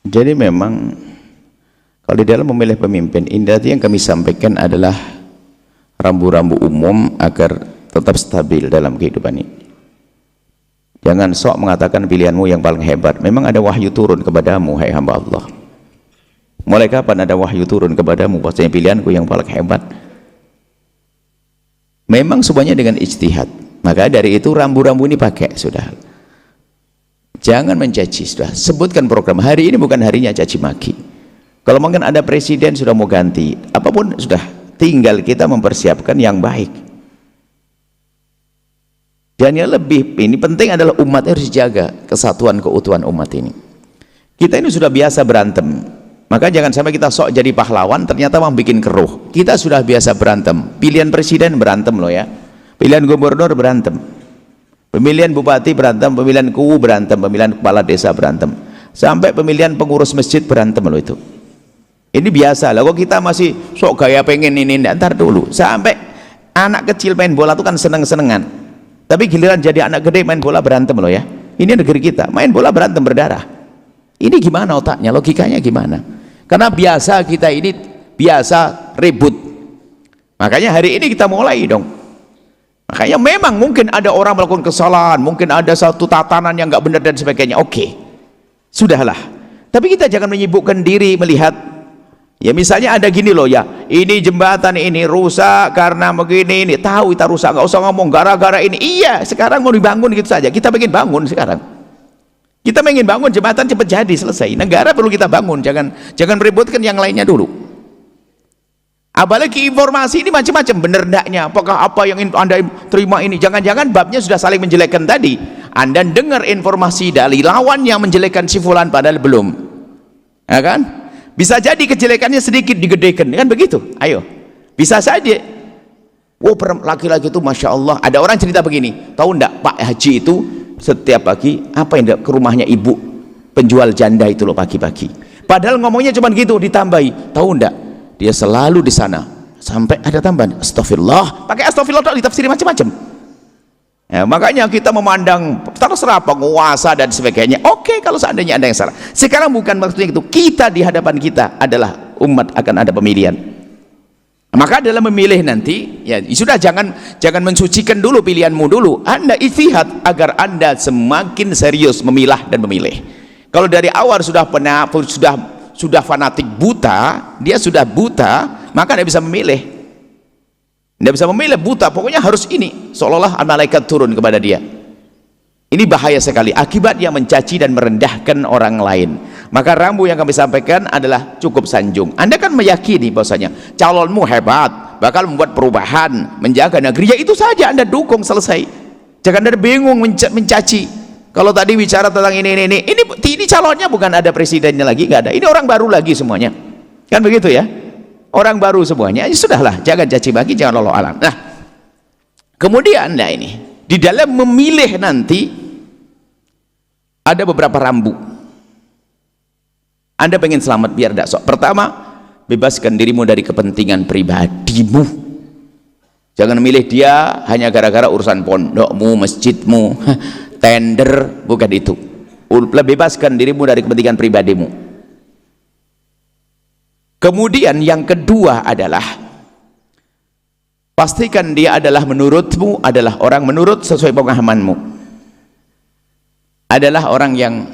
Jadi memang kalau di dalam memilih pemimpin, inti yang kami sampaikan adalah rambu-rambu umum agar tetap stabil dalam kehidupan ini. Jangan sok mengatakan pilihanmu yang paling hebat. Memang ada wahyu turun kepadamu, hai hamba Allah. Mulai kapan ada wahyu turun kepadamu bahwasanya pilihanku yang paling hebat? Memang semuanya dengan ijtihad. Maka dari itu rambu-rambu ini pakai sudah. Jangan mencaci sudah. Sebutkan program. Hari ini bukan harinya caci maki. Kalau mungkin ada presiden sudah mau ganti, apapun sudah, tinggal kita mempersiapkan yang baik. Dan yang lebih ini penting adalah umat harus dijaga kesatuan keutuhan umat ini. Kita ini sudah biasa berantem, maka jangan sampai kita sok jadi pahlawan ternyata mau bikin keruh. Kita sudah biasa berantem, pilihan presiden berantem loh ya, pilihan gubernur berantem, pemilihan bupati berantem, pemilihan KUU berantem, pemilihan kepala desa berantem, sampai pemilihan pengurus masjid berantem loh itu. Ini biasa lah. Kok kita masih sok gaya pengen ini, ntar dulu. Sampai anak kecil main bola itu kan seneng-senengan. Tapi giliran jadi anak gede main bola berantem loh ya. Ini negeri kita, main bola berantem berdarah. Ini gimana otaknya, logikanya gimana? Karena biasa kita ini, biasa ribut. Makanya hari ini kita mulai dong. Makanya memang mungkin ada orang melakukan kesalahan, mungkin ada satu tatanan yang nggak benar dan sebagainya. Oke, sudahlah. Tapi kita jangan menyibukkan diri melihat, ya misalnya ada gini loh ya, ini jembatan ini rusak karena begini, ini tahu kita rusak, nggak usah ngomong gara-gara ini. Iya, sekarang mau dibangun gitu saja. Kita pengen bangun sekarang. Kita pengen bangun jembatan cepat jadi selesai. Negara perlu kita bangun, jangan meributkan yang lainnya dulu. Apalagi informasi ini macam-macam, bener ndaknya, apakah apa yang Anda terima ini, jangan-jangan babnya sudah saling menjelekkan tadi. Anda dengar informasi dari lawan yang menjelekkan si fulan padahal belum, ya kan? Bisa jadi kejelekannya sedikit digedekan, kan begitu? Ayo, bisa saja. Oh, laki-laki itu masya Allah. Ada orang cerita begini, tahu ndak Pak Haji itu setiap pagi apa yang ke rumahnya ibu penjual janda itu loh pagi-pagi. Padahal ngomongnya cuma gitu, ditambahi, tahu ndak dia selalu di sana. Sampai ada tambahan, astagfirullah, pakai astagfirullah ditafsiri macam-macam. Ya, makanya kita memandang terserah penguasa dan sebagainya. Oke, kalau seandainya ada yang salah. Sekarang bukan maksudnya itu. Kita di hadapan kita adalah umat, akan ada pemilihan. Maka dalam memilih nanti, ya sudah jangan mensucikan dulu pilihanmu dulu. Anda ijtihad agar Anda semakin serius memilah dan memilih. Kalau dari awal sudah fanatik buta, dia sudah buta, maka dia bisa memilih. Tidak bisa memilih, buta, pokoknya harus ini, seolah-olah malaikat turun kepada dia. Ini bahaya sekali, akibat yang mencaci dan merendahkan orang lain. Maka rambu yang kami sampaikan adalah cukup sanjung. Anda kan meyakini bahwasanya calonmu hebat, bakal membuat perubahan, menjaga negeri, ya itu saja Anda dukung, selesai. Jangan Anda bingung mencaci. Kalau tadi bicara tentang ini calonnya bukan ada presidennya lagi, nggak ada. Ini orang baru lagi semuanya, kan begitu ya? Orang baru semuanya, ya sudahlah, jangan caci maki, jangan wallahu alam. Nah, kemudian nah ini di dalam memilih nanti ada beberapa rambu. Anda pengen selamat biar tidak sok. Pertama, bebaskan dirimu dari kepentingan pribadimu. Jangan memilih dia hanya gara-gara urusan pondokmu, masjidmu, tender, bukan itu. Bebaskan dirimu dari kepentingan pribadimu. Kemudian yang kedua adalah pastikan dia adalah menurutmu adalah orang menurut sesuai pemahamanmu, adalah orang yang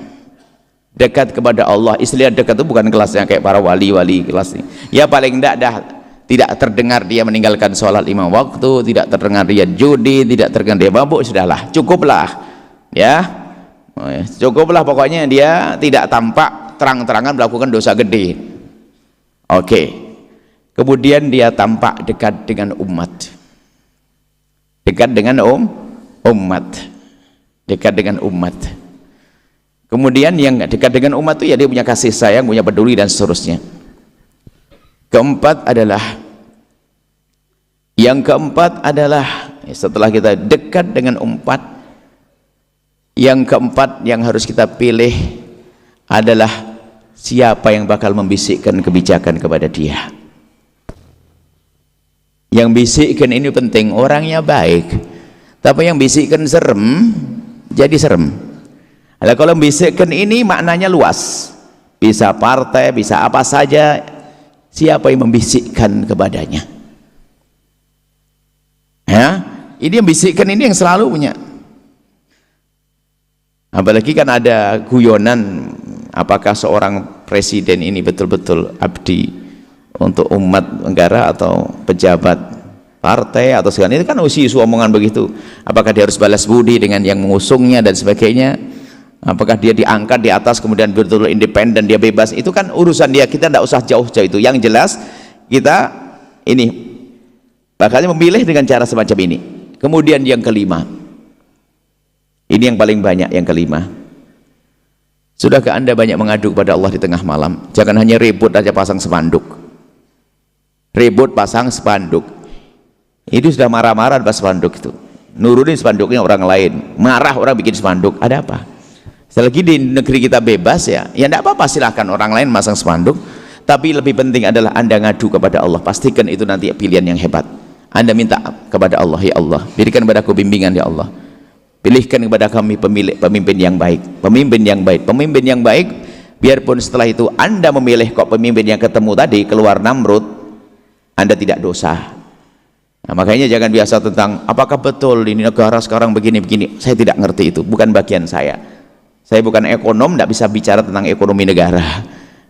dekat kepada Allah. Istilah dekat itu bukan kelasnya kayak para wali-wali kelas ini. Ya paling tidak terdengar dia meninggalkan sholat 5 waktu, tidak terdengar dia judi, tidak terdengar dia mabuk, sudahlah, cukuplah ya, cukuplah pokoknya dia tidak tampak terang-terangan melakukan dosa gede. Oke. Kemudian dia tampak dekat dengan umat. Dekat dengan umat. Dekat dengan umat. Kemudian yang dekat dengan umat itu ya dia punya kasih sayang, punya peduli dan seterusnya. Keempat adalah setelah kita dekat dengan umat, yang keempat yang harus kita pilih adalah siapa yang bakal membisikkan kebijakan kepada dia. Yang bisikkan ini penting, orangnya baik, tapi yang bisikkan serem jadi serem. Kalau bisikkan ini maknanya luas, bisa partai, bisa apa saja. Siapa yang membisikkan kepadanya? Ya, ini yang bisikkan, ini yang selalu punya. Apalagi kan ada guyonan, apakah seorang presiden ini betul-betul abdi untuk umat negara atau pejabat partai atau segala itu kan isu omongan begitu. Apakah dia harus balas budi dengan yang mengusungnya dan sebagainya? Apakah dia diangkat di atas kemudian betul-betul independen, dia bebas? Itu kan urusan dia, kita tidak usah jauh-jauh itu. Yang jelas kita ini bakalnya memilih dengan cara semacam ini. Kemudian yang kelima, ini yang paling banyak, yang kelima, sudahkah Anda banyak mengadu kepada Allah di tengah malam? Jangan hanya ribut aja pasang spanduk, ribut pasang spanduk, itu sudah marah-marah pas spanduk itu, nurunin spanduknya orang lain, marah orang bikin spanduk, ada apa? Selagi di negeri kita bebas ya tidak apa-apa, silahkan orang lain masang spanduk, tapi lebih penting adalah Anda ngadu kepada Allah. Pastikan itu nanti pilihan yang hebat. Anda minta kepada Allah, ya Allah, berikan kepada aku bimbingan ya Allah, pilihkan kepada kami pemimpin yang baik, pemimpin yang baik, pemimpin yang baik. Biarpun setelah itu Anda memilih kok pemimpin yang ketemu tadi keluar Namrud, Anda tidak dosa. Nah, makanya jangan biasa tentang apakah betul ini negara sekarang begini-begini. Saya tidak ngerti itu, bukan bagian saya. Saya bukan ekonom, tidak bisa bicara tentang ekonomi negara.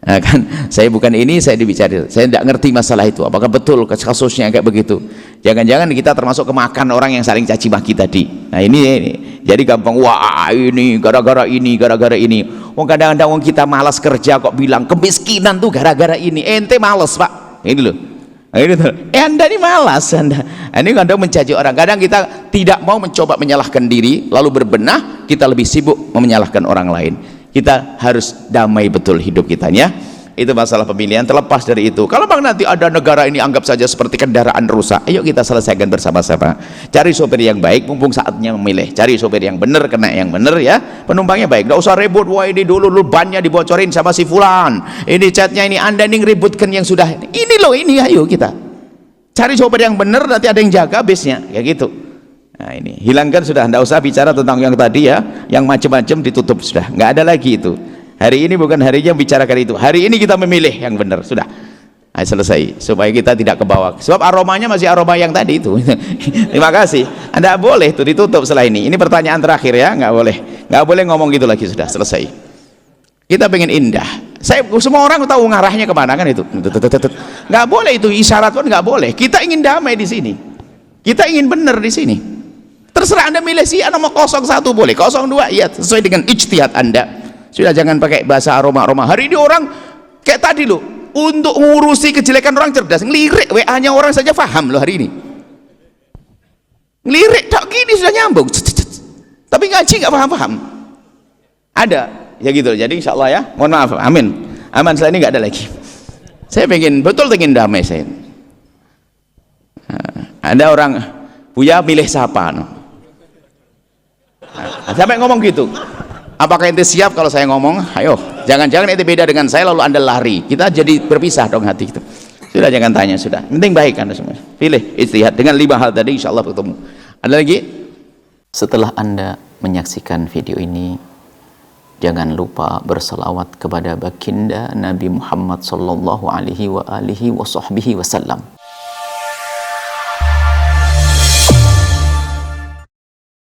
Nah, kan, saya bukan ini, saya dibicara. Saya tidak ngerti masalah itu. Apakah betul kasusnya kayak begitu? Jangan-jangan kita termasuk kemakan orang yang saling caci maki tadi. Nah ini jadi gampang. Wah ini gara-gara ini, gara-gara ini. Oh kadang-kadang kita malas kerja kok bilang kemiskinan tuh gara-gara ini. Ente malas pak. Ini loh. Nah, ini tuh. Anda ini malas. Ini kadang mencaci orang. Kadang kita tidak mau mencoba menyalahkan diri, lalu berbenah, kita lebih sibuk menyalahkan orang lain. Kita harus damai betul hidup kita ya. Itu masalah pemilihan. Terlepas dari itu, kalau bang nanti ada negara ini anggap saja seperti kendaraan rusak, ayo kita selesaikan bersama-sama. Cari sopir yang baik, mumpung saatnya memilih. Cari sopir yang benar, kena yang benar ya. Penumpangnya baik, nggak usah ribut. Wah ini dulu bannya dibocorin sama si fulan, ini catnya ini, Anda ini ributkan yang sudah ini loh, ini ayo kita cari sopir yang benar, nanti ada yang jaga bisnya kayak gitu. Nah ini hilangkan sudah, nggak usah bicara tentang yang tadi ya, yang macam-macam ditutup sudah, nggak ada lagi itu. Hari ini bukan harinya bicarakan itu, hari ini kita memilih yang benar sudah. Nah, selesai, supaya kita tidak ke bawah, sebab aromanya masih aroma yang tadi itu. Terima kasih. Anda boleh itu ditutup setelah ini. Ini pertanyaan terakhir ya, nggak boleh ngomong gitu lagi, sudah selesai. Kita pengen indah. Semua orang tahu ngarahnya kemana kan itu. Nggak boleh itu, isyarat pun nggak boleh. Kita ingin damai di sini, kita ingin benar di sini. Terserah Anda milih si nomor 01 boleh, 02 ya sesuai dengan ijtihad Anda. Sudah jangan pakai bahasa aroma-aroma. Hari ini orang kayak tadi loh, untuk ngurusi kejelekan orang cerdas, ngelirik WA-nya orang saja paham loh hari ini. Ngelirik tak gini sudah nyambung. Tapi ngaji nggak paham-paham. Ada ya gitu. Jadi insya Allah ya, mohon maaf, amin. Aman setelah ini nggak ada lagi. Saya pengen damai saya. Ada orang Buya milih siapa? Sampai ngomong gitu. Apakah ente siap kalau saya ngomong? Ayo, jangan-jangan ente beda dengan saya lalu Anda lari. Kita jadi berpisah dong hati kita. Sudah jangan tanya sudah. Penting baik Anda semua. Pilih ijtihad dengan 5 hal tadi, insya Allah bertemu. Ada lagi? Setelah Anda menyaksikan video ini, jangan lupa berselawat kepada baginda Nabi Muhammad sallallahu alaihi wa alihi wa sahbihi wasallam.